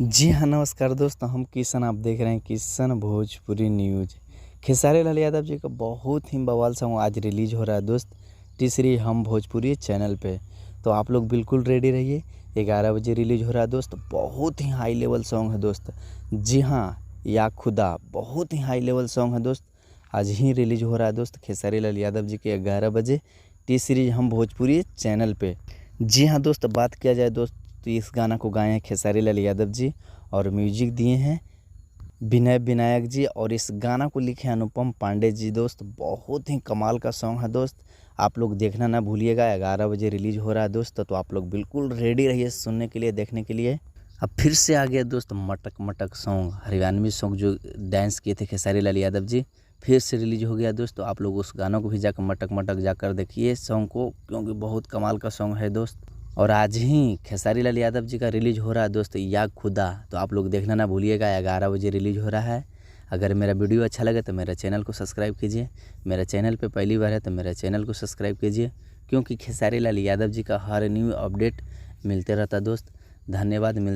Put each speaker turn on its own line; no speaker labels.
जी हाँ, नमस्कार दोस्तों। हम किशन, आप देख रहे हैं किशन भोजपुरी न्यूज़। खेसारी लाल यादव जी का बहुत ही बवाल सॉन्ग आज रिलीज़ हो रहा है दोस्त, तीसरी हम भोजपुरी चैनल पे। तो आप लोग बिल्कुल रेडी रहिए। 11 बजे रिलीज़ हो रहा है दोस्त। बहुत ही हाई लेवल सॉन्ग है दोस्त। जी हाँ, या खुदा बहुत ही हाई लेवल सॉन्ग है दोस्त। आज ही रिलीज़ हो रहा है दोस्त खेसारी लाल यादव जी के 11 बजे टी सीरीज हम भोजपुरी चैनल पे। जी हाँ दोस्त, बात किया जाए दोस्त तो इस गाना को गाए हैं खेसारी लाल यादव जी और म्यूजिक दिए हैं विनय विनायक जी, और इस गाना को लिखे हैं अनुपम पांडे जी दोस्त। बहुत ही कमाल का सॉन्ग है दोस्त। आप लोग देखना ना भूलिएगा। 11 बजे रिलीज हो रहा है दोस्त, तो आप लोग बिल्कुल रेडी रहिए सुनने के लिए, देखने के लिए। अब फिर से आ गया दोस्त मटक मटक सॉन्ग, हरियाणवी सॉन्ग जो डांस किए थे खेसारी लाल यादव जी, फिर से रिलीज हो गया दोस्त। तो आप लोग उस गानों को भी जाकर मटक मटक जाकर देखिए सॉन्ग को, क्योंकि बहुत कमाल का सॉन्ग है दोस्त। और आज ही खेसारी लाल यादव जी का रिलीज हो रहा है दोस्त या खुदा, तो आप लोग देखना ना भूलिएगा। 11 बजे रिलीज हो रहा है। अगर मेरा वीडियो अच्छा लगे तो मेरे चैनल को सब्सक्राइब कीजिए। मेरे चैनल पे पहली बार है तो मेरे चैनल को सब्सक्राइब कीजिए, क्योंकि खेसारी लाल यादव जी का हर न्यू अपडेट मिलते रहता दोस्त। धन्यवाद।